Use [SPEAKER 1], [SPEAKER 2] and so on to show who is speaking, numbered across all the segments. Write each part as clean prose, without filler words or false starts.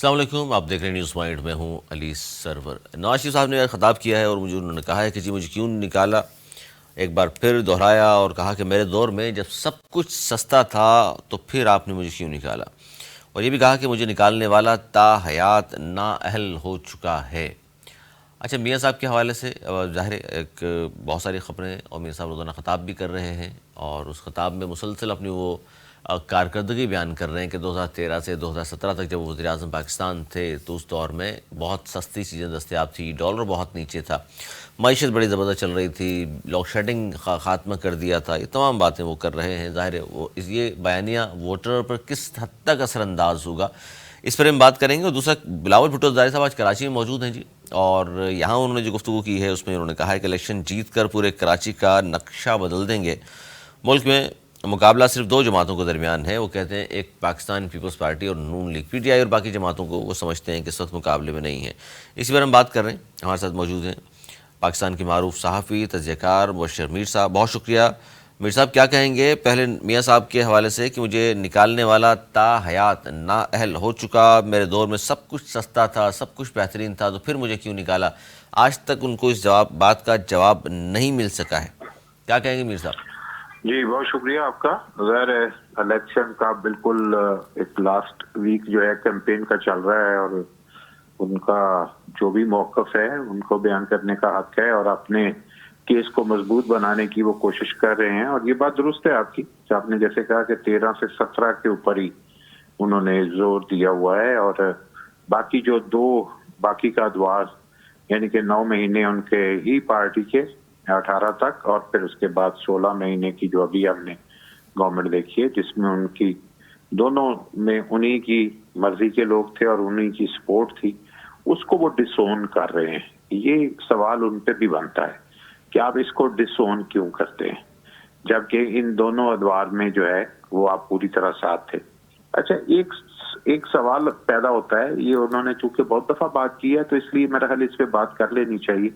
[SPEAKER 1] अस्सलाम वालेकुम, आप देख रहे हैं न्यूज़ पॉइंट में हूँ अली सरवर। नवाज शरीफ साहब ने खिताब किया है और मुझे उन्होंने कहा है कि जी मुझे क्यों निकाला। एक बार फिर दोहराया और कहा कि मेरे दौर में जब सब कुछ सस्ता था तो फिर आपने मुझे क्यों निकाला। और ये भी कहा कि मुझे निकालने वाला ता हयात नाअहल हो चुका है। अच्छा, मियाँ साहब के हवाले से ज़ाहिर है एक बहुत सारी ख़बरें और मियाँ साहब रोज़ाना ख़िताब भी कर रहे हैं और उस ख़िताब में मुसलसल अपनी वो कारकर्दगी बयान कर रहे हैं कि 2013 से 2017 तक जब वो वज़ीर-ए-आज़म पाकिस्तान थे तो उस दौर में बहुत सस्ती चीज़ें दस्तयाब थी, डॉलर बहुत नीचे था, मईशत बड़ी ज़बरदस्त चल रही थी, लोड शेडिंग ख़ात्मा कर दिया था। ये तमाम बातें वो कर रहे हैं। ज़ाहिर है वो ये बयानिया वोटर पर किस हद तक असरअंदाज होगा, इस पर हम बात करेंगे। और दूसरा, बिलावल भुट्टो ज़ाहिर साहब आज कराची में मौजूद हैं जी, और यहाँ उन्होंने जो गुफ्तगू की है उसमें उन्होंने कहा है कि इलेक्शन जीत कर पूरे कराची का नक्शा बदल देंगे। मुल्क में मुकाबला सिर्फ दो जमातों के दरमियान है। वो कहते हैं एक पाकिस्तान पीपल्स पार्टी और नून लीग, पीटीआई और बाकी जमातों को वो समझते हैं कि इस वक्त मुकाबले में नहीं है। इसी पर हम बात कर रहे हैं। हमारे साथ मौजूद हैं पाकिस्तान के मारूफ सहाफ़ी तजज़ियाकार मुबश्शिर मीर साहब। बहुत शुक्रिया मीर साहब, क्या कहेंगे पहले मियाँ साहब के हवाले से कि मुझे निकालने वाला ता हयात नाअहल हो चुका, मेरे दौर में सब कुछ सस्ता था, सब कुछ बेहतरीन था, तो फिर मुझे क्यों निकाला। आज तक उनको इस बात का जवाब नहीं मिल सका है। क्या कहेंगे मीर साहब?
[SPEAKER 2] जी, बहुत शुक्रिया आपका। ज़ाहिर है इलेक्शन का बिल्कुल एक लास्ट वीक जो है कैंपेन का चल रहा है और उनका जो भी मौक़िफ़ है उनको बयान करने का हक है और अपने केस को मजबूत बनाने की वो कोशिश कर रहे हैं। और ये बात दुरुस्त है आपकी, आपने जैसे कहा कि 13 से 17 के ऊपर ही उन्होंने जोर दिया हुआ है और बाकी जो बाकी का अदवार यानी कि 9 महीने उनके ही पार्टी के 18 तक और फिर उसके बाद 16 महीने की जो अभी हमने गवर्नमेंट देखी है जिसमें उनकी दोनों में उन्हीं की मर्जी के लोग थे और उन्हीं की सपोर्ट थी, उसको वो डिसोन कर रहे हैं। ये सवाल उन पे भी बनता है कि आप इसको डिसोन क्यों करते हैं जबकि इन दोनों अदवार में जो है वो आप पूरी तरह साथ थे। अच्छा, एक सवाल पैदा होता है, ये उन्होंने चूंकि बहुत दफा बात की है तो इसलिए मेरा ख्याल इस पे बात कर लेनी चाहिए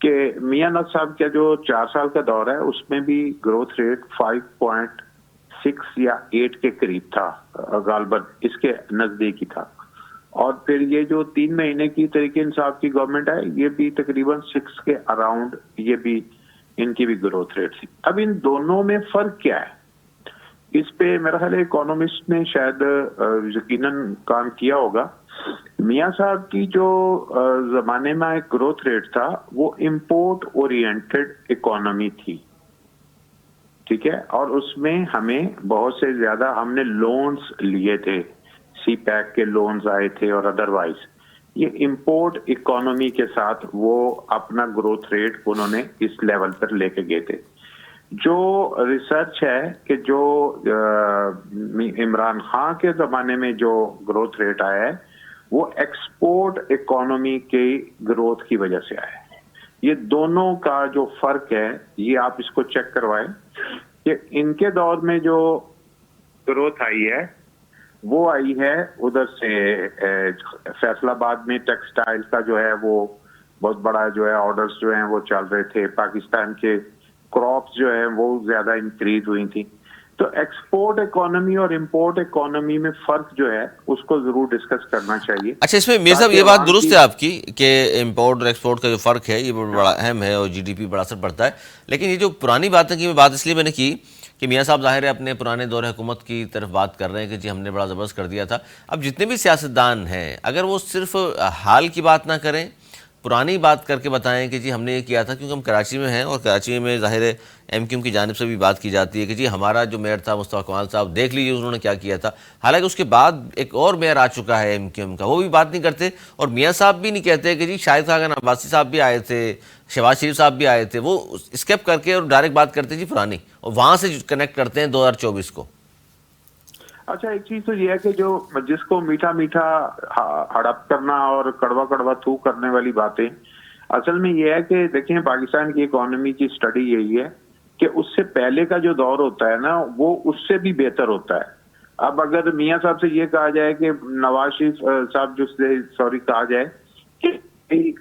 [SPEAKER 2] कि मियां नवाज साहब का जो 4 साल का दौर है उसमें भी ग्रोथ रेट 5.6 या 8 के करीब था, गालबन इसके नजदीक ही था। और फिर ये जो 3 महीने की तरीके इंसाफ की गवर्नमेंट है ये भी तकरीबन 6 के अराउंड, ये भी इनकी भी ग्रोथ रेट थी। अब इन दोनों में फर्क क्या है, इस पे मेरा ख्याल इकोनॉमिस्ट ने शायद यकीनन काम किया होगा। मियां साहब की जो जमाने में एक ग्रोथ रेट था वो इंपोर्ट ओरिएंटेड इकोनॉमी थी, ठीक है, और उसमें हमें बहुत से ज्यादा हमने लोन्स लिए थे, सी पैक के लोन्स आए थे और अदरवाइज ये इंपोर्ट इकोनॉमी के साथ वो अपना ग्रोथ रेट उन्होंने इस लेवल पर लेके गए थे। जो रिसर्च है कि जो इमरान खान के जमाने में जो ग्रोथ रेट आया है वो एक्सपोर्ट इकोनॉमी के ग्रोथ की वजह से आया है। ये दोनों का जो फर्क है ये आप इसको चेक करवाएं कि इनके दौर में जो ग्रोथ आई है वो आई है उधर से फैसलाबाद में टेक्सटाइल का जो है वो बहुत बड़ा जो है ऑर्डर्स जो हैं वो चल रहे थे, पाकिस्तान के क्रॉप्स जो है वो ज्यादा इंक्रीज हुई थी। तो एक्सपोर्ट इकोनॉमी और इंपोर्ट इकोनॉमी में फर्क जो है उसको जरूर डिस्कस करना चाहिए।
[SPEAKER 1] अच्छा, इसमें मीर साहब ये बात दुरुस्त है आपकी कि इंपोर्ट और एक्सपोर्ट का जो फ़र्क है ये बड़ा अहम है और जीडीपी बड़ा असर पड़ता है। लेकिन ये जो पुरानी बातें की बात इसलिए मैंने की कि मियाँ साहब ज़ाहिर है अपने पुराने दौर हुकूमत की तरफ बात कर रहे हैं कि जी हमने बड़ा ज़बरदस्त कर दिया था। अब जितने भी सियासतदान हैं अगर वो सिर्फ हाल की बात ना करें, पुरानी बात करके बताएं कि जी हमने ये किया था, क्योंकि हम कराची में हैं और कराची में ज़ाहिर है एमक्यूएम की जानिब से भी बात की जाती है कि जी हमारा जो मेयर था मुस्तफ़ा कमाल साहब, देख लीजिए उन्होंने क्या किया था। हालांकि उसके बाद एक और मेयर आ चुका है एमक्यूएम का, वो भी बात नहीं करते। और मियाँ साहब भी नहीं कहते कि जी शाहिद खान अब्बासी साहब भी आए थे, शहबाज शरीफ साहब भी आए थे, वो स्किप करके और डायरेक्ट बात करते जी पुरानी, और वहाँ से कनेक्ट करते हैं 2024 को।
[SPEAKER 2] अच्छा, एक चीज तो ये है कि जो जिसको मीठा मीठा हड़प करना और कड़वा कड़वा थू करने वाली बातें, असल में ये है कि देखिए पाकिस्तान की इकोनॉमी की स्टडी यही है कि उससे पहले का जो दौर होता है ना वो उससे भी बेहतर होता है। अब अगर मियाँ साहब से ये कहा जाए कि नवाज शरीफ साहब जो सॉरी कहा जाए कि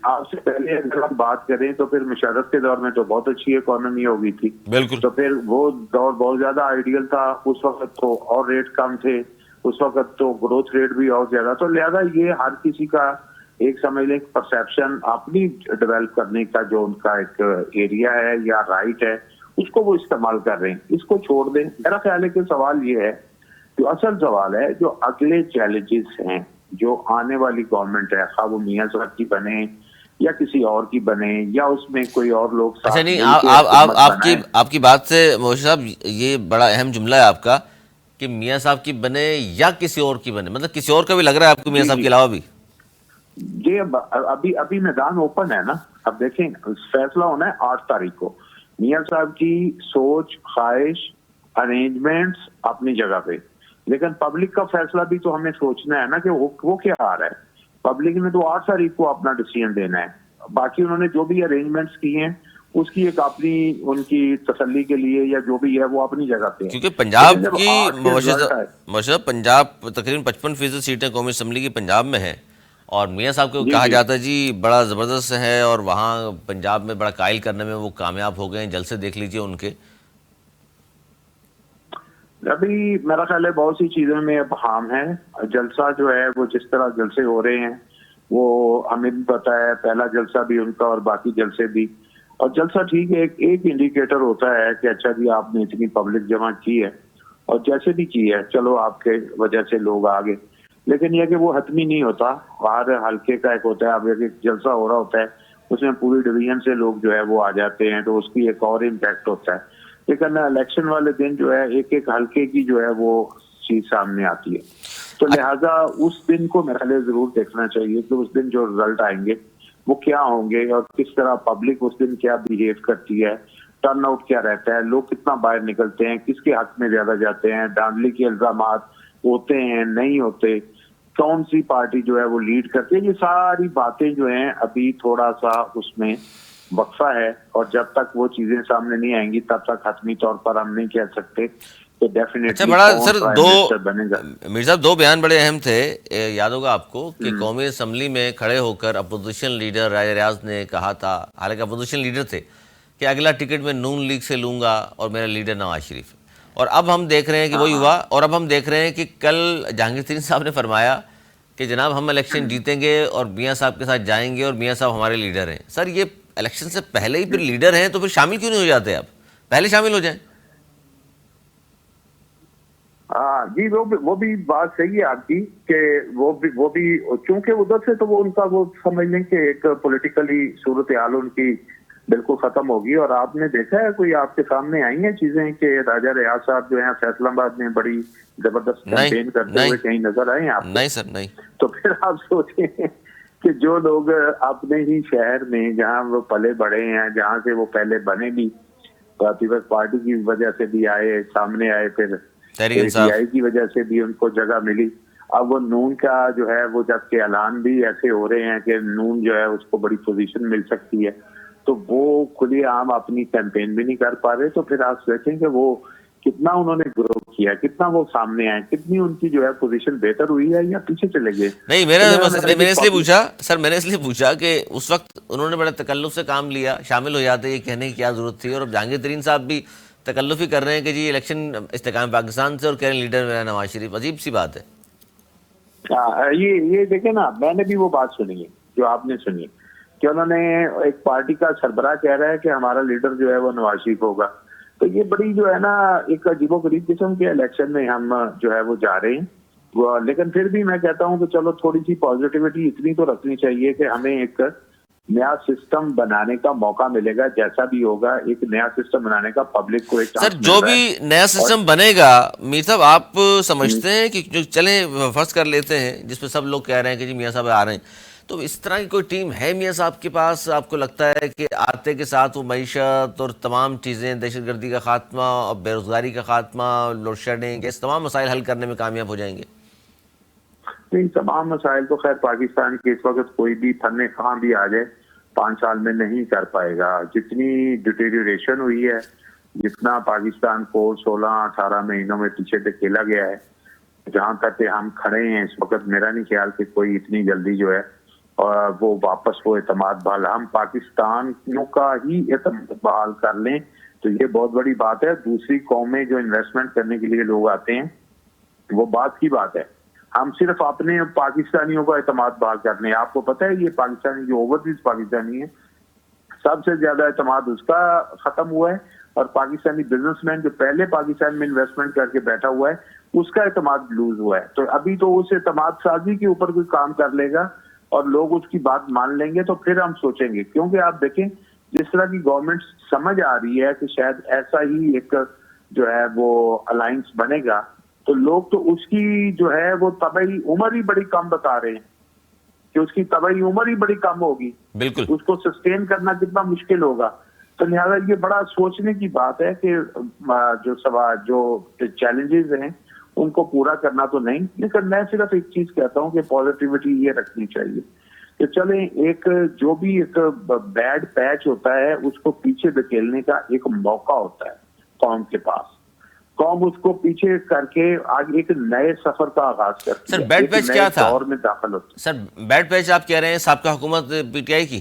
[SPEAKER 2] आपसे पहले अगर हम बात करें तो फिर मुशर्रफ के दौर में तो बहुत अच्छी इकोनॉमी हो गई थी,
[SPEAKER 1] बिल्कुल।
[SPEAKER 2] तो फिर वो दौर बहुत ज्यादा आइडियल था, उस वक्त तो और रेट कम थे, उस वक्त तो ग्रोथ रेट भी और ज्यादा, तो लिहाजा ये हर किसी का एक समझ लें परसेप्शन अपनी डेवलप करने का जो उनका एक एरिया है या राइट है, उसको वो इस्तेमाल कर रहे हैं, इसको छोड़ दें। मेरा ख्याल है कि सवाल ये है, जो असल सवाल है, जो अगले चैलेंजेस हैं, जो आने वाली गवर्नमेंट है, खा वो मियां साहब की बने या किसी और की बने या उसमें कोई और लोग साथ
[SPEAKER 1] अच्छा नहीं,
[SPEAKER 2] मिलके
[SPEAKER 1] आप
[SPEAKER 2] हुकूमत
[SPEAKER 1] आपकी
[SPEAKER 2] बनाएं।
[SPEAKER 1] आपकी बात से मोशी साहब, ये बड़ा अहम जुमला है आपका कि मियाँ साहब की बने या किसी और की बने, मतलब किसी और का भी लग रहा है आपको मियाँ
[SPEAKER 2] जी
[SPEAKER 1] साहब
[SPEAKER 2] जी,
[SPEAKER 1] के अलावा भी?
[SPEAKER 2] ये अभी अभी मैदान ओपन है ना। अब देखें, फैसला होना है 8 तारीख को। मियां साहब की सोच, ख्वाहिश, अरेंजमेंट्स अपनी जगह पे, लेकिन पब्लिक का फैसला भी तो हमें सोचना है ना कि वो क्या आ रहा है। पब्लिक ने तो 8 तारीख को अपना डिसीजन देना है। बाकी उन्होंने जो भी अरेंजमेंट्स किए हैं उसकी एक अपनी उनकी तसल्ली के लिए या जो भी है वो अपनी जगह पे है।
[SPEAKER 1] क्योंकि
[SPEAKER 2] लेकिन
[SPEAKER 1] पंजाब
[SPEAKER 2] जब
[SPEAKER 1] की
[SPEAKER 2] 8 के रिजल्ट आए।
[SPEAKER 1] मोशी साहब, पंजाब तकरीबन 55% सीटें कौमी असम्बली की पंजाब में है, और मियाँ साहब को
[SPEAKER 2] जी
[SPEAKER 1] कहा
[SPEAKER 2] जी,
[SPEAKER 1] जाता है जी बड़ा ज़बरदस्त है, और वहाँ पंजाब में बड़ा कायल करने में वो कामयाब हो गए हैं, जलसे देख लीजिए उनके।
[SPEAKER 2] अभी मेरा ख्याल है बहुत सी चीजों में अब हाम है। जलसा जो है वो जिस तरह जलसे हो रहे हैं वो हमें भी पता है, पहला जलसा भी उनका और बाकी जलसे भी। और जलसा ठीक है, एक इंडिकेटर होता है कि अच्छा जी आपने इतनी पब्लिक जमा की है और जैसे भी की है, चलो आपके वजह से लोग आ गए। लेकिन यह कि वो हतमी नहीं होता, हर हल्के का एक होता है। अब एक जलसा हो रहा होता है, उसमें पूरी डिवीजन से लोग जो है वो आ जाते हैं, तो उसकी एक और इम्पैक्ट होता है। लेकिन इलेक्शन वाले दिन जो है एक एक हल्के की जो है वो चीज सामने आती है। तो लिहाजा उस दिन को मेरे ख्याल जरूर देखना चाहिए कि उस दिन जो रिजल्ट आएंगे वो क्या होंगे और किस तरह पब्लिक उस दिन क्या बिहेव करती है, टर्न आउट क्या रहता है, लोग कितना बाहर निकलते हैं, किसके हक में ज्यादा जाते हैं, धांधली के इल्जाम होते हैं नहीं होते, कौन सी पार्टी जो है वो लीड करती है। ये सारी बातें जो हैं अभी थोड़ा सा उसमें वक्फा है, और जब तक वो चीजें सामने नहीं आएंगी तब तक हतमी तौर पर हम नहीं कह सकते कि
[SPEAKER 1] अच्छा,
[SPEAKER 2] डेफिनेटली
[SPEAKER 1] बड़ा
[SPEAKER 2] कौन
[SPEAKER 1] सर
[SPEAKER 2] प्राइम
[SPEAKER 1] दो,
[SPEAKER 2] मिनिस्टर बनेगा।
[SPEAKER 1] मीर साहब दो बयान बड़े अहम थे, याद होगा आपको कि
[SPEAKER 2] हम्म,
[SPEAKER 1] कौमी असम्बली में खड़े होकर अपोजिशन लीडर राजा रियाज ने कहा था, हालांकि अपोजिशन लीडर थे, कि अगला टिकट मैं नून लीग से लूंगा और मेरा लीडर नवाज शरीफ है। और अब हम देख रहे हैं कि
[SPEAKER 2] हाँ
[SPEAKER 1] वही
[SPEAKER 2] हाँ,
[SPEAKER 1] हुआ, और अब हम देख रहे हैं कि कल जहांगीर तरीन साहब ने फरमाया कि जनाब हम इलेक्शन जीतेंगे और मियाँ साहब के साथ जाएंगे और मियाँ साहब हमारे लीडर हैं। सर ये इलेक्शन से पहले ही फिर लीडर हैं, तो फिर शामिल क्यों नहीं हो जाते? आप पहले शामिल हो जाएं।
[SPEAKER 2] हाँ जी, वो भी बात सही है आपकी कि वो भी क्योंकि उधर से तो वो उनका वो समझ लें कि एक पॉलिटिकली सूरत हाल उनकी बिल्कुल खत्म होगी। और आपने देखा है, कोई आपके सामने आई हैं चीजें कि राजा रियाज साहब जो है फैसलाबाद में बड़ी जबरदस्त
[SPEAKER 1] नहीं,
[SPEAKER 2] कैंपेन करते
[SPEAKER 1] नहीं,
[SPEAKER 2] हुए कहीं नजर आए हैं आपको?
[SPEAKER 1] नहीं सर, नहीं।
[SPEAKER 2] तो फिर आप सोचें कि जो लोग अपने ही शहर में जहां वो पले बढ़े हैं, जहां से वो पहले बने भी पीपल्स पार्टी की वजह से भी आए, सामने आए, फिर
[SPEAKER 1] तहरीक इंसाफ।
[SPEAKER 2] एटीआई की वजह से भी उनको जगह मिली। अब वो नून का जो है वो जबकि ऐलान भी ऐसे हो रहे हैं कि नून जो है उसको बड़ी पोजीशन मिल सकती है, तो वो खुली आम अपनी कैंपेन भी नहीं कर पा रहे। तो फिर आप देखें कि वो कितना उन्होंने ग्रो किया, कितना वो सामने आए, कितनी उनकी जो है पोजीशन बेहतर हुई है या पीछे चले गए।
[SPEAKER 1] नहीं,
[SPEAKER 2] तो मेरा
[SPEAKER 1] मैंने इसलिए पूछा सर, मैंने इसलिए पूछा कि उस वक्त उन्होंने बड़े तकल्लुफ से काम लिया, शामिल हो जाते, ये कहने की क्या जरूरत थी। और अब जहांगीर तरीन साहब भी तकल्लुफ ही कर रहे हैं कि जी इलेक्शन इस्तेकाम पाकिस्तान से, और कह रहे हैं लीडर मेरा नवाज शरीफ। अजीब सी बात है।
[SPEAKER 2] ये देखे ना, मैंने भी वो बात सुनी है जो आपने सुनी कि उन्होंने एक पार्टी का सरबराह कह रहा है कि हमारा लीडर जो है वो नवाज शरीफ होगा। तो ये बड़ी जो है ना एक अजीबोगरीब किस्म के इलेक्शन में हम जो है वो जा रहे हैं। लेकिन फिर भी मैं कहता हूं कि चलो थोड़ी सी पॉजिटिविटी इतनी तो रखनी चाहिए कि हमें एक नया सिस्टम बनाने का मौका मिलेगा। जैसा भी होगा एक नया सिस्टम बनाने का पब्लिक को एक
[SPEAKER 1] सर
[SPEAKER 2] चांस मिल
[SPEAKER 1] जो
[SPEAKER 2] रहा
[SPEAKER 1] भी
[SPEAKER 2] है।
[SPEAKER 1] नया
[SPEAKER 2] और
[SPEAKER 1] सिस्टम बनेगा, मीर साहब आप समझते हैं कि जो चले फर्ज कर लेते हैं जिसपे सब लोग कह रहे हैं कि जी मियाँ साहब आ रहे हैं, तो इस तरह की कोई टीम है मियाँ साहब के पास? आपको लगता है कि आते के साथ वो मईशत और तमाम चीज़ें, दहशतगर्दी का खात्मा और बेरोजगारी का खात्मा, लोड शेडिंग, इस तमाम मसाइल हल करने में कामयाब हो जाएंगे?
[SPEAKER 2] इन तमाम मसाइल तो खैर पाकिस्तान के इस वक्त कोई भी फन्ने कहाँ भी आ जाए 5 साल में नहीं कर पाएगा। जितनी डिटेरियोरेशन हुई है, जितना पाकिस्तान को 16-18 महीनों में पीछे धकेला गया है, जहां तक कि हम खड़े हैं इस वक्त, मेरा नहीं ख्याल कि कोई इतनी जल्दी जो है और वो वापस वो एतमाद बहाल, हम पाकिस्तानियों का ही एतमाद बहाल कर लें तो ये बहुत बड़ी बात है। दूसरी कौमें जो इन्वेस्टमेंट करने के लिए लोग आते हैं वो बात की बात है। हम सिर्फ अपने पाकिस्तानियों का एतमाद बात करने हैं। आपको पता है ये पाकिस्तानी जो ओवरसीज पाकिस्तानी है, सबसे ज्यादा एतमाद उसका खत्म हुआ है, और पाकिस्तानी बिजनेसमैन जो पहले पाकिस्तान में इन्वेस्टमेंट करके बैठा हुआ है उसका एतमाद लूज हुआ है। तो अभी तो उस एतमाद साजी के ऊपर कोई काम कर लेगा और लोग उसकी बात मान लेंगे तो फिर हम सोचेंगे। क्योंकि आप देखें जिस तरह की गवर्नमेंट समझ आ रही है कि शायद ऐसा ही एक जो है वो अलायंस बनेगा, तो लोग तो उसकी जो है वो तबई उम्र ही बड़ी कम बता रहे हैं कि उसकी तबई उम्र ही बड़ी कम होगी,
[SPEAKER 1] बिल्कुल।
[SPEAKER 2] उसको सस्टेन करना कितना मुश्किल होगा। तो लिहाजा ये बड़ा सोचने की बात है कि जो चैलेंजेस हैं उनको पूरा करना तो नहीं, लेकिन मैं सिर्फ एक चीज कहता हूं कि पॉजिटिविटी ये रखनी चाहिए कि चले एक जो भी एक बैड पैच होता है उसको पीछे धकेलने का एक मौका होता है कौम के पास। कौम उसको पीछे करके आगे एक नए सफर का आगाज करती है।
[SPEAKER 1] सर बैड पैच क्या था?
[SPEAKER 2] दौर में दाखिल होती है।
[SPEAKER 1] सर बैड पैच आप कह रहे हैं साबका हुकूमत पीटीआई की?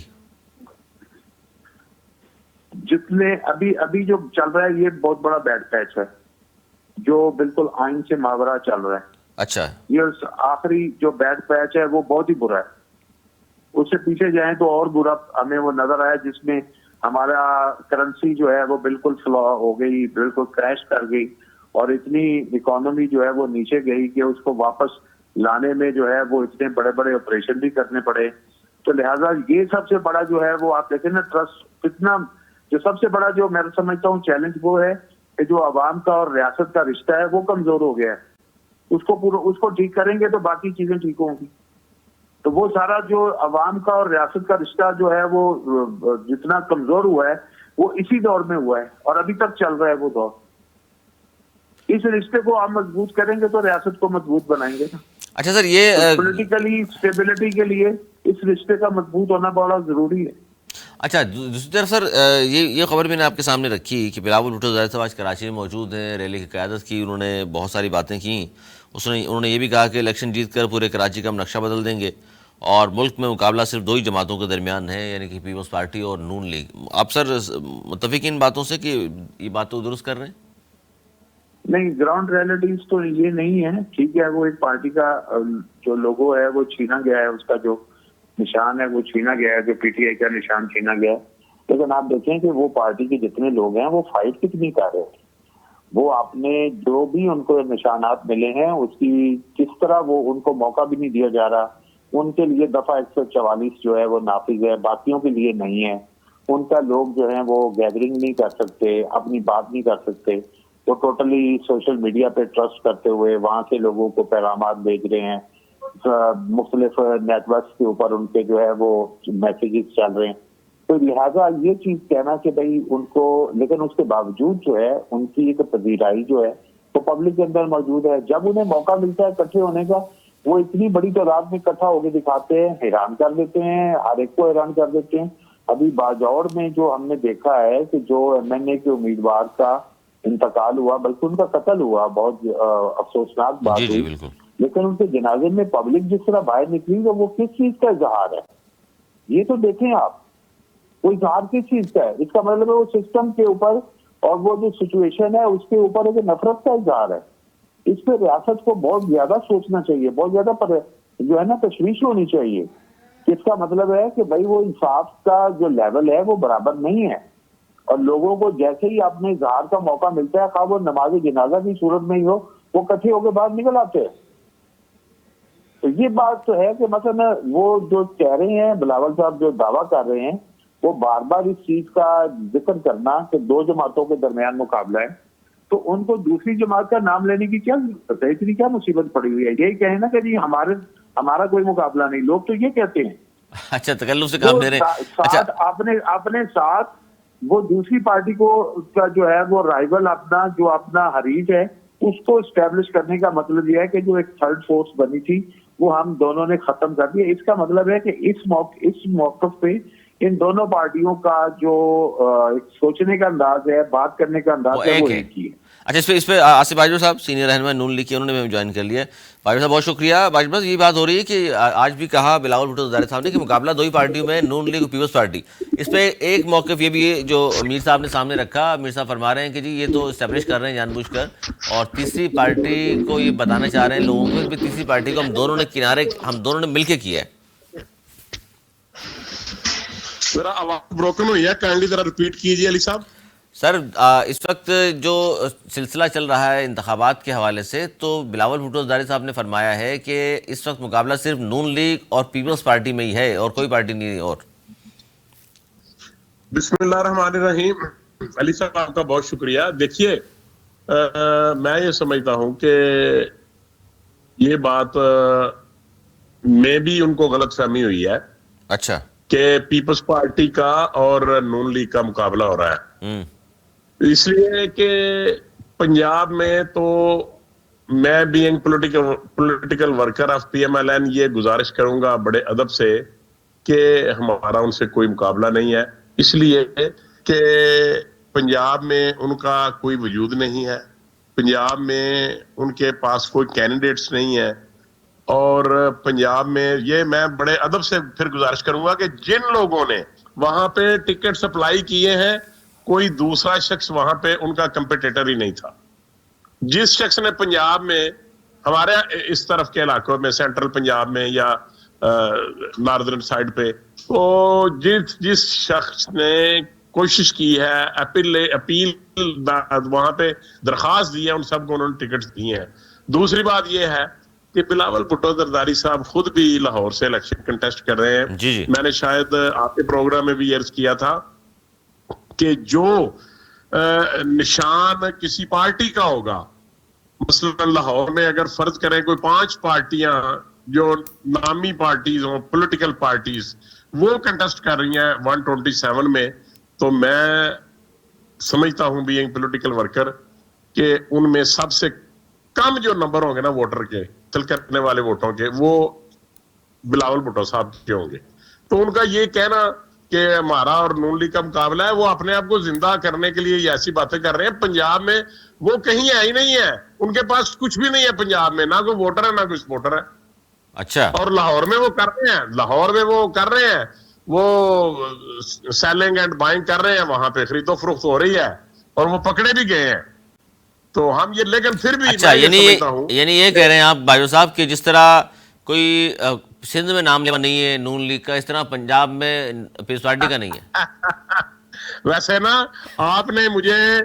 [SPEAKER 2] जितने अभी अभी जो चल रहा है ये बहुत बड़ा बैड पैच है जो बिल्कुल आइन से मावरा चल रहा है।
[SPEAKER 1] अच्छा।
[SPEAKER 2] ये आखिरी जो बैड पैच है वो बहुत ही बुरा है। उससे पीछे जाएं तो और बुरा हमें वो नजर आया जिसमें हमारा करेंसी जो है वो बिल्कुल फ्लॉ हो गई, बिल्कुल क्रैश कर गई, और इतनी इकोनॉमी जो है वो नीचे गई कि उसको वापस लाने में जो है वो इतने बड़े बड़े ऑपरेशन भी करने पड़े। तो लिहाजा ये सबसे बड़ा जो है वो आप देखें ना, ट्रस्ट कितना, जो सबसे बड़ा जो मैं समझता हूँ चैलेंज वो है कि जो आवाम का और रियासत का रिश्ता है वो कमजोर हो गया है। उसको ठीक करेंगे तो बाकी चीजें ठीक होंगी। तो वो सारा जो अवाम का और रियासत का रिश्ता जो है वो जितना कमजोर हुआ है वो इसी दौर में हुआ है और अभी तक चल रहा है वो दौर। इस रिश्ते को आप मजबूत करेंगे तो रियासत को मजबूत बनाएंगे ना।
[SPEAKER 1] अच्छा सर, ये
[SPEAKER 2] पॉलिटिकली स्टेबिलिटी के लिए इस रिश्ते का मजबूत होना बड़ा जरूरी है।
[SPEAKER 1] अच्छा, दूसरी तरफ सर ये खबर मैंने आपके सामने रखी कि बिलावल भुट्टो ज़ाहिर साहब आज कराची में मौजूद हैं, रैली की क़यादत की, उन्होंने बहुत सारी बातें की। उन्होंने ये भी कहा कि इलेक्शन जीत कर पूरे कराची का हम नक्शा बदल देंगे और मुल्क में मुकाबला सिर्फ दो ही जमातों के दरमियान है, यानी कि पीपल्स पार्टी और नून लीग। आप सर मुत्तफिक इन बातों से कि ये बात तो दुरुस्त कर रहे हैं?
[SPEAKER 2] नहीं, ग्राउंड रियलिटीज तो ये नहीं है। ठीक है, वो एक पार्टी का जो लोगो है वो छीना गया है, उसका जो निशान है वो छीना गया है, जो पीटीआई का निशान छीना गया है। लेकिन आप देखें कि वो पार्टी के जितने लोग हैं वो फाइट कितनी कर रहे हैं, वो आपने जो भी उनको निशानात मिले हैं उसकी किस तरह वो उनको मौका भी नहीं दिया जा रहा। उनके लिए दफा 144 जो है वो नाफिज है, बाकियों के लिए नहीं है। उनका लोग जो है वो गैदरिंग नहीं कर सकते, अपनी बात नहीं कर सकते। वो टोटली सोशल मीडिया पे ट्रस्ट करते हुए वहां से लोगों को पैगामात भेज रहे हैं, मुख्तलिफ नेटवर्क के ऊपर उनके जो है वो मैसेजेस चल रहे हैं। तो लिहाजा ये चीज कहना कि भाई उनको, लेकिन उसके बावजूद जो है उनकी एक पजीराई जो है तो पब्लिक के अंदर मौजूद है। जब उन्हें मौका मिलता है इकट्ठे होने का, वो इतनी बड़ी तादाद में इकट्ठा होकर दिखाते हैं, हैरान कर देते हैं, हर एक को हैरान कर देते हैं। अभी बाजौर में जो हमने देखा है कि जो एमएनए के उम्मीदवार का इंतकाल हुआ, बल्कि उनका कत्ल हुआ, बहुत अफसोसनाक बात हुई, लेकिन उनके जनाजे में पब्लिक जिस तरह बाहर निकली तो वो किस चीज का इजहार है, ये तो देखें आप। वो इजहार किस चीज का है? इसका मतलब है वो सिस्टम के ऊपर और वो जो सिचुएशन है उसके ऊपर एक नफरत का इजहार है। इस पे रियासत को बहुत ज्यादा सोचना चाहिए, बहुत ज्यादा जो है ना तशवीश होनी चाहिए। इसका मतलब है कि भाई वो इंसाफ का जो लेवल है वो बराबर नहीं है, और लोगों को जैसे ही अपने इजहार का मौका मिलता है, खा वो नमाज जनाजा की सूरत में ही हो, वो इकट्ठे होकर बाहर निकल आते हैं। तो ये बात तो है कि मतलब वो जो कह रहे हैं बिलावल साहब, जो दावा कर रहे हैं, वो बार बार इस चीज का जिक्र करना कि दो जमातों के दरमियान मुकाबला है, तो उनको दूसरी जमात का नाम लेने की क्या जरूरत है? इतनी क्या मुसीबत पड़ी हुई है? यही कहे ना कि जी हमारा कोई मुकाबला नहीं, लोग तो ये कहते हैं।
[SPEAKER 1] अच्छा, तकल्लुफ से काम ले रहे हैं।
[SPEAKER 2] अच्छा, अपने साथ वो दूसरी पार्टी को का जो है वो राइवल अपना जो अपना हरीफ है उसको स्टैब्लिश करने का मतलब यह है कि जो एक थर्ड फोर्स बनी थी वो हम दोनों ने खत्म कर दिया। इसका मतलब है कि इस मौके पे इन दोनों पार्टियों का जो एक सोचने का अंदाज है, बात करने का अंदाज है, वो एक ही है।
[SPEAKER 1] अच्छा, इस पे आसिफ बाजवा साहब सीनियर रहनुमा नून लीग के, उन्होंने भी ज्वाइन कर लिया। बाजवा साहब बहुत शुक्रिया। बाजवा साहब, ये बात हो रही है कि आज भी कहा बिलावल भुट्टो ज़रदारी साहब ने कि मुकाबला दो ही पार्टियों में, नून लीग और पीपल्स पार्टी। इस पे एक मौक़िफ़ ये भी है जो मीर साहब ने सामने रखा। मीर साहब फरमा रहे हैं कि जी ये तो इस्टेब्लिश कर रहे हैं जानबूझकर, और तीसरी पार्टी को ये बताना चाह रहे हैं लोगों को कि तीसरी पार्टी को हम दोनों ने मिलकर किया है।
[SPEAKER 3] मेरा आवाज ब्रोकन हुई है, काइंडली जरा रिपीट कीजिए अली साहब।
[SPEAKER 1] सर, इस वक्त जो सिलसिला चल रहा है इंतखाबात के हवाले से, तो बिलावल भुट्टो ज़रदारी साहब ने फरमाया है कि इस वक्त मुकाबला सिर्फ नून लीग और पीपल्स पार्टी में ही है और कोई पार्टी नहीं। और
[SPEAKER 3] बिस्मिल्लाहिर्रहमानिर्रहीम। अली साहब आपका बहुत शुक्रिया। देखिए, मैं ये समझता हूं कि ये बात में भी उनको गलतफहमी हुई है।
[SPEAKER 1] अच्छा।
[SPEAKER 3] कि पीपल्स पार्टी का और नून लीग का मुकाबला हो रहा है, इसलिए कि पंजाब में तो मैं being political worker of PMLN ये गुजारिश करूंगा बड़े अदब से कि हमारा उनसे कोई मुकाबला नहीं है, इसलिए कि पंजाब में उनका कोई वजूद नहीं है, पंजाब में उनके पास कोई कैंडिडेट्स नहीं है। और पंजाब में ये मैं बड़े अदब से फिर गुजारिश करूंगा कि जिन लोगों ने वहां पे टिकट सप्लाई किए हैं, कोई दूसरा शख्स वहां पे उनका कंपिटिटर ही नहीं था। जिस शख्स ने पंजाब में, हमारे इस तरफ के इलाकों में, सेंट्रल पंजाब में या नॉर्दर्न साइड पे, तो जिस शख्स ने कोशिश की है, अपील वहां पे दरखास्त दी है, उन सबको उन्होंने टिकट दिए हैं। दूसरी बात यह है कि बिलावल भुट्टो ज़रदारी साहब खुद भी लाहौर से इलेक्शन कंटेस्ट कर रहे हैं।
[SPEAKER 1] जी।
[SPEAKER 3] मैंने शायद आपके प्रोग्राम में भी अर्ज किया था कि जो निशान किसी पार्टी का होगा, मसलन लाहौर में अगर फर्ज करें कोई 5 पार्टियां जो नामी पार्टीज हों, पॉलिटिकल पार्टीज, वो कंटेस्ट कर रही हैं 127 में, तो मैं समझता हूं बीइंग पॉलिटिकल वर्कर कि उनमें सबसे कम जो नंबर होंगे ना वोटर के, चल करने वाले वोटों के, वो बिलावल भुट्टो साहब के होंगे। तो उनका ये कहना कि हमारा और नून लीग का मुकाबला है, वो अपने आप को जिंदा करने के लिए ये ऐसी बातें कर रहे हैं। पंजाब में वो कहीं है ही नहीं है, उनके पास कुछ भी नहीं है पंजाब में, ना कोई वोटर है ना कोई सपोर्टर है।
[SPEAKER 1] अच्छा।
[SPEAKER 3] और लाहौर में वो कर रहे हैं, वो सेलिंग एंड बाइंग कर रहे हैं, वहां पे खरीदो फरोख्त हो रही है और वो पकड़े भी गए हैं। तो हम ये, लेकिन फिर भी
[SPEAKER 1] अच्छा, यानी ये कह रहे हैं आप बाजवा साहब कि जिस तरह कोई सिंध में नाम लेवा नहीं है नून लीग का, इस तरह पंजाब में पीपल्स पार्टी का नहीं है।
[SPEAKER 3] वैसे ना आपने मुझे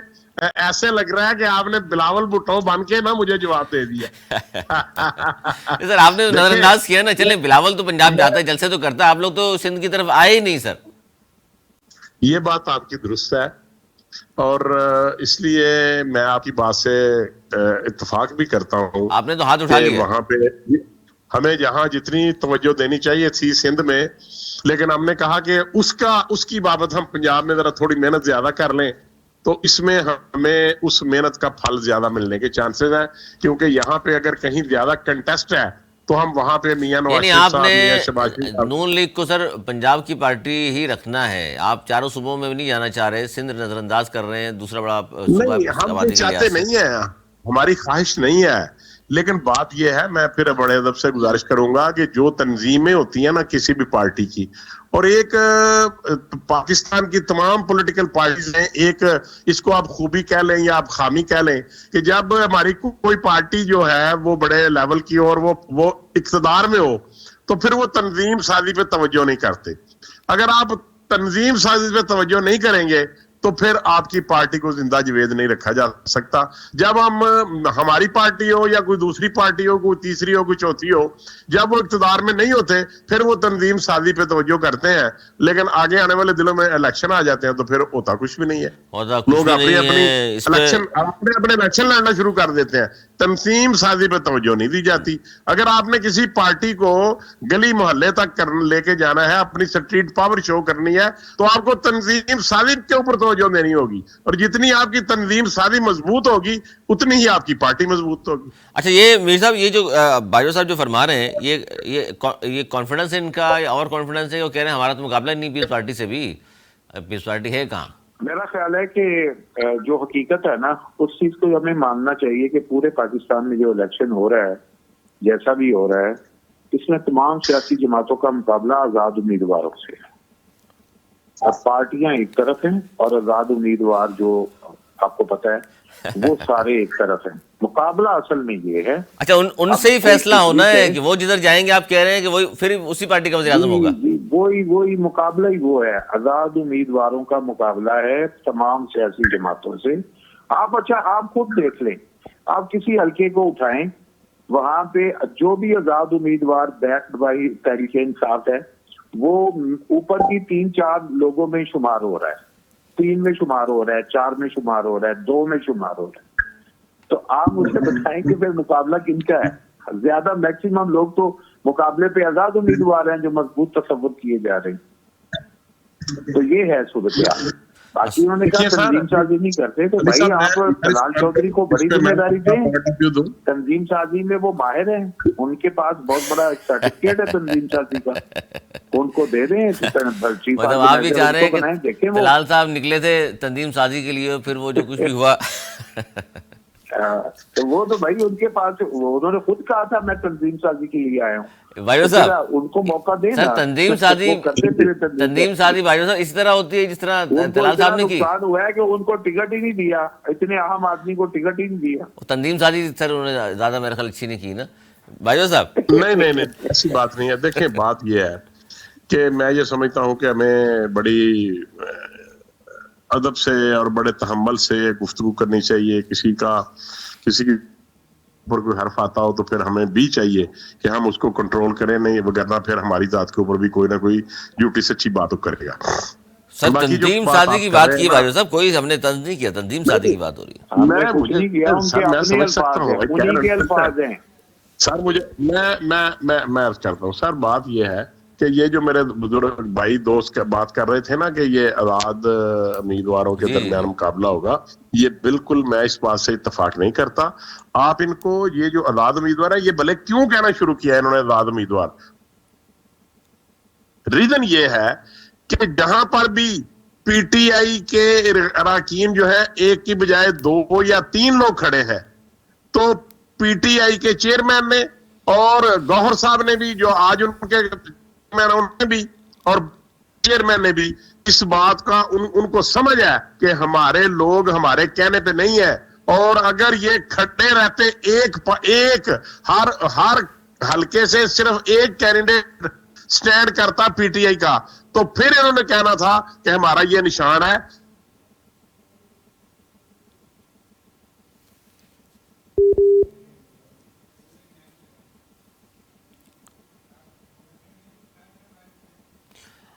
[SPEAKER 3] ऐसे लग रहा है कि आपने बिलावल भुट्टो बन के ना मुझे जवाब दे दिया।
[SPEAKER 1] सर, आपने नजरअंदाज किया ना। चले, बिलावल तो पंजाब जाता है, जलसे तो करता है, आप लोग तो सिंध की तरफ आए ही नहीं। सर,
[SPEAKER 3] ये बात आपकी दुरुस्त है और इसलिए मैं आपकी बात से इत्तेफाक भी करता हूँ।
[SPEAKER 1] आपने तो हाथ उठा लिया।
[SPEAKER 3] वहां पे हमें जहां जितनी तवज्जो देनी चाहिए थी सिंध में, लेकिन हमने कहा कि उसकी बाबत हम पंजाब में जरा थोड़ी मेहनत ज्यादा कर लें, तो इसमें हमें उस मेहनत का फल ज्यादा मिलने के चांसेस हैं, क्योंकि यहाँ पे अगर कहीं ज्यादा कंटेस्ट है तो हम वहां पे मियां नवाज शरीफ साहब, मियां शहबाज शरीफ साहब,
[SPEAKER 1] नून लीग को सर पंजाब की पार्टी ही रखना है। आप चारों सूबों में भी नहीं जाना चाह रहे, सिंध नजरअंदाज कर रहे हैं, दूसरा बड़ा
[SPEAKER 3] नहीं, हम चाहते नहीं है, हमारी ख्वाहिश नहीं है। लेकिन बात यह है, मैं फिर बड़े अदब से गुजारिश करूंगा कि जो तंजीमें होती हैं ना किसी भी पार्टी की, और एक पाकिस्तान की तमाम पॉलिटिकल पार्टीज हैं, एक इसको आप खूबी कह लें या आप खामी कह लें, कि जब हमारी कोई पार्टी जो है वो बड़े लेवल की और वो इक़्तिदार में हो, तो फिर वो तंजीम साजी पे तवज्जो नहीं करते। अगर आप तंजीम साजी पे तवज्जो नहीं करेंगे तो फिर आपकी पार्टी को जिंदा जवेद नहीं रखा जा सकता। जब हमारी पार्टी हो या कोई दूसरी पार्टी हो, कोई तीसरी हो, कोई चौथी हो, जब वो इक़्तिदार में नहीं होते फिर वो तंजीम साजी पे तवज्जो करते हैं, लेकिन आगे आने वाले दिनों में इलेक्शन आ जाते हैं तो फिर होता कुछ भी नहीं है। लोग अपने इलेक्शन लड़ना शुरू कर देते हैं, तंजीम साजी पे तवज्जो नहीं दी जाती। अगर आपने किसी पार्टी को गली मोहल्ले तक लेके जाना है, अपनी स्ट्रीट पावर शो करनी है, तो आपको तंजीम साजी के ऊपर तवज्जो देनी होगी, और जितनी आपकी तंजीम साजी मजबूत होगी उतनी ही आपकी पार्टी मजबूत होगी।
[SPEAKER 1] अच्छा, ये मीर साहब, ये जो बाजवा साहब जो फरमा रहे हैं, ये कॉन्फिडेंस है इनका या और कॉन्फिडेंस है? वो कह रहे हैं हमारा तो मुकाबला नहीं पीस पार्टी से भी, पीस पार्टी है कहाँ?
[SPEAKER 2] मेरा ख्याल है कि जो हकीकत है ना, उस चीज को हमें मानना चाहिए कि पूरे पाकिस्तान में जो इलेक्शन हो रहा है, जैसा भी हो रहा है, इसमें तमाम सियासी जमातों का मुकाबला आजाद उम्मीदवारों से है। अब पार्टियां एक तरफ हैं और आजाद उम्मीदवार जो आपको पता है वो सारे एक तरफ हैं। मुकाबला असल में ये है।
[SPEAKER 1] अच्छा, उनसे ही फैसला होना है कि वो जिधर जाएंगे, आप कह रहे हैं कि वही फिर उसी पार्टी का वज़ीर-ए-आज़म होगा?
[SPEAKER 2] वही मुकाबला ही वो है। आजाद उम्मीदवारों का मुकाबला है तमाम सियासी जमातों से। आप खुद देख लें, आप किसी हल्के को उठाएं, वहां पे जो भी आजाद उम्मीदवार बैक्ड बाई तहरीक इंसाफ है, वो ऊपर की 3-4 लोगों में शुमार हो रहा है, 3 में शुमार हो रहा है, 4 में शुमार हो रहा है, 2 में शुमार हो रहा है। तो आप मुझे बताएं कि फिर मुकाबला किनका है? ज्यादा मैक्सिमम लोग तो मुकाबले पे आजाद उम्मीदवार हैं जो मजबूत तस्वुर किए जा रहे हैं। तो ये है सूरत। बाकी उन्होंने कहा तंजीम साजी नहीं करते, तो भाई आप जलाल चौधरी को बड़ी जिम्मेदारी दें। तंजीम साजी में वो माहिर हैं, उनके पास बहुत बड़ा सर्टिफिकेट है तंजीम साजी का, उनको दे दें।
[SPEAKER 1] मतलब आप भी चाह रहे हैं कि जलाल साहब निकले थे तंजीम साजी के लिए, फिर वो जो कुछ भी हुआ
[SPEAKER 2] तो वो तो भाई उनके पास, उन्होंने खुद कहा था मैं तंजीम साजी के लिए आया हूँ।
[SPEAKER 1] भाई साहब,
[SPEAKER 2] उनको मौका देना।
[SPEAKER 1] सर, तंजीम साजी भाई साहब इस तरह होती है जिस तरह जलाल साहब ने की।
[SPEAKER 2] नुकसान हुआ है कि उनको टिकट ही नहीं दिया, इतने अहम आदमी को टिकट ही नहीं दिया।
[SPEAKER 1] तंजीम साजी सर उन्होंने ज्यादा मेरे ख्याल अच्छी नहीं की ना भाई साहब?
[SPEAKER 3] नहीं, ऐसी बात नहीं है। देखिए, बात यह है कि मैं ये समझता हूँ कि हमें बड़ी अदब से और बड़े तहम्मुल से गुफ्तगू करनी चाहिए। किसी की ऊपर कोई हर्फ आता हो तो फिर हमें भी चाहिए कि हम उसको कंट्रोल करें, नहीं वगरना फिर हमारी जात के ऊपर भी कोई ना कोई झूठी सच्ची बात करेगा।
[SPEAKER 1] सर, तंजीम साजी की बात की भाई साहब, कोई हमने तंज नहीं किया, तंजीम साजी की बात हो रही है।
[SPEAKER 2] मैं कुछ नहीं किया, मैं समझ सकता हूँ, उन्हीं के अल्फाज हैं
[SPEAKER 3] सर। मुझे मैं करता हूँ सर। बात यह है कि ये जो मेरे बुजुर्ग भाई दोस्त बात कर रहे थे ना कि ये आजाद उम्मीदवारों के दरमियान मुकाबला होगा, ये बिल्कुल मैं इस बात से इत्तेफाक नहीं करता। आप इनको ये जो आजाद उम्मीदवार है, ये भले क्यों कहना शुरू किया है इन्होंने आजाद उम्मीदवार, रीजन ये है कि जहां पर भी पीटीआई के अरकान जो है एक की बजाय 2 या 3 लोग खड़े हैं, तो पीटीआई के चेयरमैन ने और गौहर साहब ने भी, जो आज उनके उन्होंने भी, और चेयरमैन ने भी इस बात का उनको समझ है कि हमारे लोग हमारे कहने पे नहीं है, और अगर ये खड़े रहते एक हर हल्के से सिर्फ एक कैंडिडेट स्टैंड करता पीटीआई का, तो फिर इन्होंने कहना था कि हमारा ये निशान है।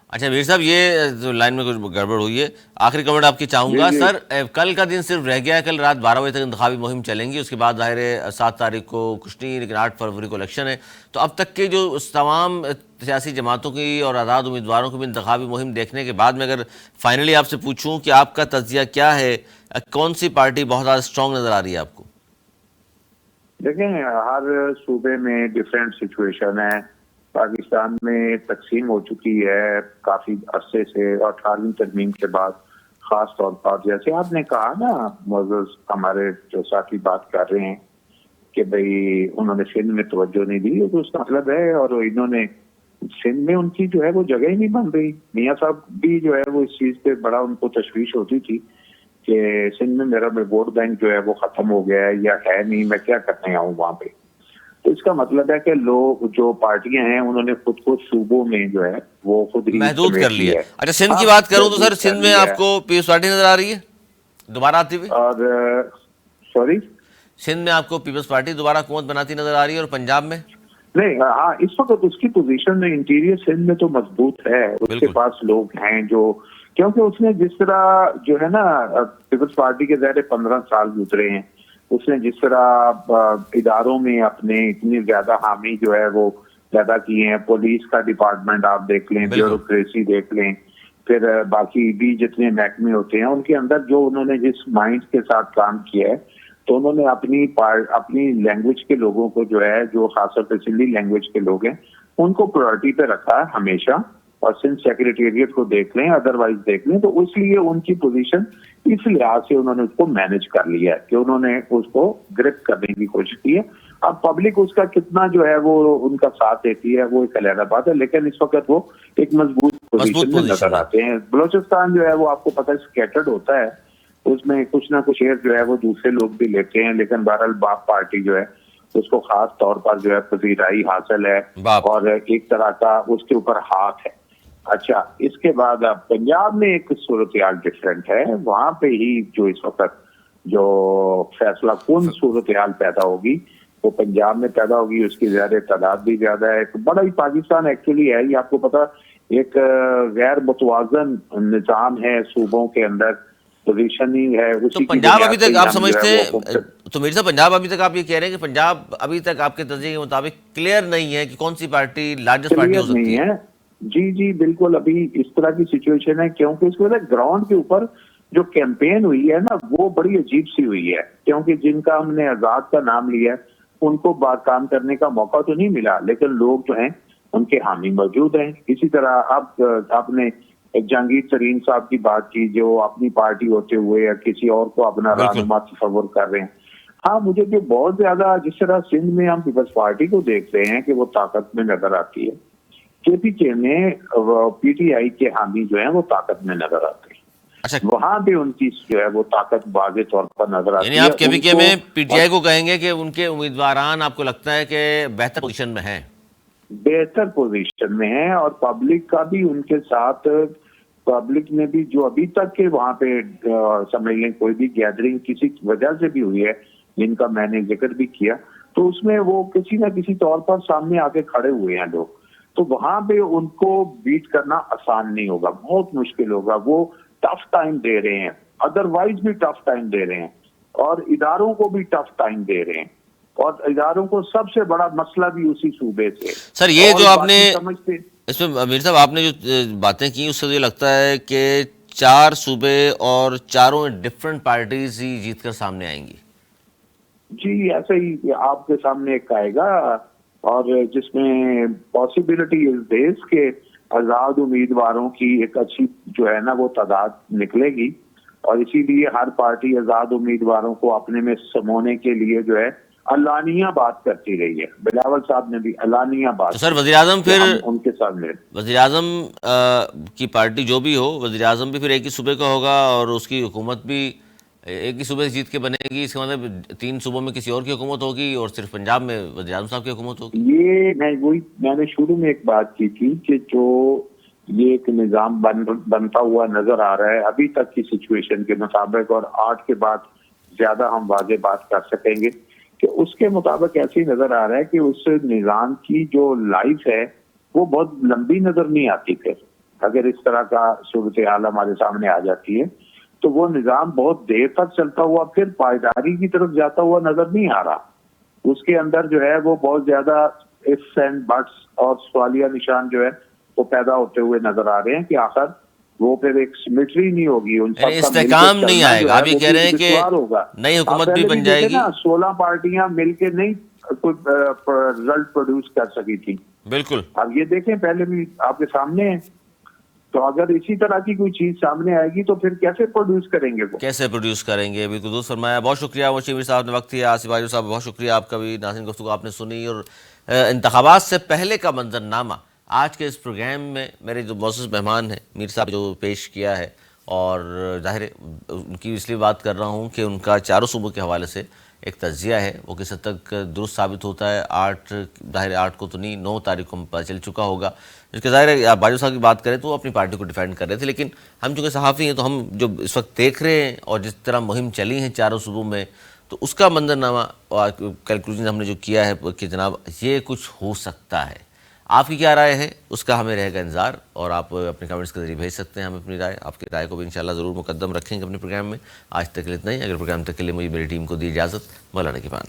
[SPEAKER 1] अच्छा मीर साहब, ये जो लाइन में कुछ गड़बड़ हुई है, आखिरी कमेंट आपकी चाहूंगा सर। कल का दिन सिर्फ रह गया है, कल रात 12 बजे तक इंतखाबी मुहिम चलेंगी, उसके बाद ज़ाहिर है 7 तारीख को कुछ नहीं, लेकिन 8 फरवरी को इलेक्शन है। तो अब तक के जो तमाम सियासी जमातों की और आज़ाद उम्मीदवारों की भी इंतखाबी मुहिम देखने के बाद में अगर फाइनली आपसे पूछूँ कि आपका तज्जिया क्या है, कौन सी पार्टी बहुत ज़्यादा स्ट्रॉन्ग नज़र आ रही है आपको?
[SPEAKER 2] देखें, हर सूबे में डिफरेंट सिचुएशन है। पाकिस्तान में तकसीम हो चुकी है काफी अरसे से, और 18वीं तरमीम के बाद खास तौर पर, जैसे आपने कहा ना, मोअज़्ज़ज़ हमारे जो साथी बात कर रहे हैं कि भाई उन्होंने सिंध में तवज्जो नहीं दी, तो उसका मतलब है, और इन्होंने सिंध में उनकी जो है वो जगह ही नहीं बन रही। मियाँ साहब भी जो है वो इस चीज पे बड़ा उनको तशवीश होती थी कि सिंध में मेरा वोट बैंक जो है वो खत्म हो गया है या है नहीं, मैं क्या करने आऊँ वहां पे। तो इसका मतलब है कि लोग, जो पार्टियां हैं, उन्होंने खुद को सूबों में जो है वो खुद ही
[SPEAKER 1] महदूद कर लिया है। अच्छा, सिंध की बात करूं तो सर, सिंध में आपको पीपल्स पार्टी नजर आ रही है दोबारा आती हुई?
[SPEAKER 2] और सॉरी,
[SPEAKER 1] सिंध में आपको पीपल्स पार्टी दोबारा हुकूमत बनाती नजर आ रही है? और पंजाब में
[SPEAKER 2] नहीं, हाँ, इस वक्त उसकी पोजीशन में इंटीरियर सिंध में तो मजबूत है, उसके पास लोग हैं जो, क्योंकि उसने जिस तरह जो है ना, पीपल्स पार्टी के ज़ाहिर 15 साल गुजरे हैं, उसने जिस तरह इदारों में अपने इतनी ज्यादा हामी जो है वो पैदा किए हैं। पुलिस का डिपार्टमेंट आप देख लें, ब्यूरोक्रेसी देख लें, फिर बाकी भी जितने महकमे होते हैं उनके अंदर जो उन्होंने जिस माइंड के साथ काम किया है, तो उन्होंने अपनी लैंग्वेज के लोगों को जो है, जो खासतौर पर सिंधी लैंग्वेज के लोग हैं, उनको प्रायोरिटी पे रखा है हमेशा। और सिंध सेक्रेटेरिएट को देख लें, अदरवाइज देख लें, तो इसलिए उनकी पोजीशन इस लिहाज से उन्होंने उसको मैनेज कर लिया है कि उन्होंने उसको ग्रिप करने की कोशिश की है। अब पब्लिक उसका कितना जो है वो उनका साथ देती है वो एक अलग बात है, लेकिन इस वक्त वो एक मजबूत पोजीशन में नजर आते हैं। बलोचिस्तान जो है वो आपको पता है स्कैटर्ड होता है, उसमें कुछ ना कुछ एयर जो है वो दूसरे लोग भी लेते हैं, लेकिन बहरहाल बाप पार्टी जो है उसको खास तौर पर जो है पजीराई हासिल है और एक तरह का उसके ऊपर हाथ है। अच्छा, इसके बाद अब पंजाब में एक सूरत-ए-हाल डिफरेंट है, वहां पे ही जो इस वक्त जो फैसला कौन सूरत-ए-हाल पैदा होगी वो पंजाब में पैदा होगी, उसकी ज्यादा तादाद भी ज्यादा है। तो बड़ा ही पाकिस्तान एक्चुअली है, ये आपको पता, एक गैर मुतवाजन निजाम है सूबों के अंदर, पोजीशनिंग है।
[SPEAKER 1] तो पंजाब अभी तक आप समझते हैं, तो मेरे साहब पंजाब अभी तक आप ये कह रहे हैं कि पंजाब अभी तक आपके तजज़िये के मुताबिक क्लियर नहीं है कि कौन सी पार्टी लार्जेस्ट पार्टी हो सकती है?
[SPEAKER 2] जी बिल्कुल, अभी इस तरह की सिचुएशन है, क्योंकि इसके बाद ग्राउंड के ऊपर जो कैंपेन हुई है ना वो बड़ी अजीब सी हुई है, क्योंकि जिनका हमने आजाद का नाम लिया है उनको काम करने का मौका तो नहीं मिला, लेकिन लोग जो हैं उनके हामी मौजूद हैं। इसी तरह अब आपने एक जहांगीर तरीन साहब की बात की, जो अपनी पार्टी होते हुए या किसी और को अपना रहनुमा तस्वुर कर रहे हैं। हाँ, मुझे जो बहुत ज्यादा जिस तरह सिंध में हम पीपल्स पार्टी को देख रहे हैं कि वो ताकत में नजर आती है, केपीके में पीटीआई के हामी जो है वो ताकत में नजर आते हैं।
[SPEAKER 1] अच्छा,
[SPEAKER 2] वहां भी उनकी जो है वो ताकत वाज़े तौर पर नजर आती है।
[SPEAKER 1] यानी आप केपीके में पीटीआई को कहेंगे कि उनके उम्मीदवारान आपको लगता है कि बेहतर पोजीशन में हैं?
[SPEAKER 2] बेहतर पोजीशन में है, और पब्लिक का भी उनके साथ, पब्लिक ने भी जो अभी तक के वहां पे समझ लें कोई भी गैदरिंग किसी वजह से भी हुई है जिनका मैंने जिक्र भी किया, तो उसमें वो किसी ना किसी तौर पर सामने आके खड़े हुए हैं लोग। तो वहां पे उनको बीट करना आसान नहीं होगा, बहुत मुश्किल होगा। वो टफ टाइम दे रहे हैं, अदरवाइज भी टफ टाइम दे रहे हैं, और इदारों को भी टफ टाइम दे रहे हैं, और इदारों को सबसे बड़ा मसला भी उसी सूबे से।
[SPEAKER 1] सर, ये जो आपने
[SPEAKER 2] समझते
[SPEAKER 1] इसमें अमीर साहब आपने जो बातें की उससे मुझे लगता है कि 4 सूबे और चारों डिफरेंट पार्टीज ही जीतकर सामने आएंगी।
[SPEAKER 2] जी, ऐसे ही आपके सामने एक आएगा, और जिसमें पॉसिबिलिटी इस देश के आजाद उम्मीदवारों की एक अच्छी जो है ना वो तादाद निकलेगी, और इसीलिए हर पार्टी आजाद उम्मीदवारों को अपने में समोने के लिए जो है अलानिया बात करती रही है। बिलावल साहब ने भी अलानिया बात।
[SPEAKER 1] तो सर, वज़ीर-ए-आज़म फिर
[SPEAKER 2] उनके सामने
[SPEAKER 1] वज़ीर-ए-आज़म की पार्टी जो भी हो, वज़ीर-ए-आज़म भी फिर एक ही सूबे का होगा और उसकी हुकूमत भी एक ही सूबे से जीत के बनेगी। इसका मतलब 3 सूबों में किसी और की हुकूमत होगी और सिर्फ पंजाब में वज़ीर-ए-आज़म साहब की हुकूमत होगी।
[SPEAKER 2] ये मैंने शुरू में एक बात की थी कि जो ये एक निज़ाम बनता हुआ नजर आ रहा है अभी तक की सिचुएशन के मुताबिक, और 8 के बाद ज्यादा हम वाजे बात कर सकेंगे कि उसके मुताबिक ऐसे ही नजर आ रहा है कि उस निज़ाम की जो लाइफ है वो बहुत लंबी नजर नहीं आती। फिर अगर इस तरह का सूरत हाल हमारे सामने आ जाती है तो वो निज़ाम बहुत देर तक चलता हुआ फिर पायदारी की तरफ जाता हुआ नजर नहीं आ रहा। उसके अंदर जो है वो बहुत ज्यादा इफ्स एंड बट्स और सवालिया निशान जो है वो पैदा होते हुए नजर आ रहे हैं कि आखिर वो फिर एक सिमेट्री नहीं होगी, उन सब का
[SPEAKER 1] इस्तेकाम नहीं आएगा। आप ये कह रहे हैं कि नई हुकूमत भी बन जाएगी।
[SPEAKER 2] 16 पार्टियां मिलकर नहीं कोई रिजल्ट प्रोड्यूस कर सकी थी।
[SPEAKER 1] बिल्कुल,
[SPEAKER 2] अब ये देखें, पहले भी आपके सामने है, तो अगर इसी तरह की कोई चीज सामने आएगी तो फिर कैसे प्रोड्यूस करेंगे वो?
[SPEAKER 1] कैसे प्रोड्यूस करेंगे? बिल्कुल दुरुस्त फरमाया। बहुत शुक्रिया मुशीर साहब ने वक्त दिया। आसिफ आजू साहब बहुत शुक्रिया आपका भी। नाज़रीन, गुफ्तगू आपने सुनी और इंतखाबात से पहले का मंजरनामा आज के इस प्रोग्राम में मेरे जो मौजूद मेहमान हैं मीर साहब जो पेश किया है, और ज़ाहिर उनकी इसलिए बात कर रहा हूँ कि उनका चारों सूबों के हवाले से एक तज्जिया है वो किस हद तक दुरुस्त साबित होता है। 8 को तो नहीं, 9 तारीख को पता चल चुका होगा। जिसके ज़ाहिर है बाजू साहब की बात करें तो वो अपनी पार्टी को डिफेंड कर रहे थे, लेकिन हम चूँकि सहाफ़ी हैं तो हम जो इस वक्त देख रहे हैं और जिस तरह मुहिम चली है चारों सूबों में, तो उसका मंजरनामा और कैलकुलेशन हमने जो किया है कि जनाब ये कुछ हो सकता है। आपकी क्या राय है उसका हमें रहेगा इंतजार, और आप अपने कमेंट्स के जरिए भेज सकते हैं हमें अपनी राय। आपकी राय को भी इंशाल्लाह ज़रूर मुकद्दम रखेंगे अपने प्रोग्राम में। आज तक के लिए इतना ही। अगर प्रोग्राम तक के लिए मुझे मेरी टीम को दी इजाज़त। मौलाना की बात।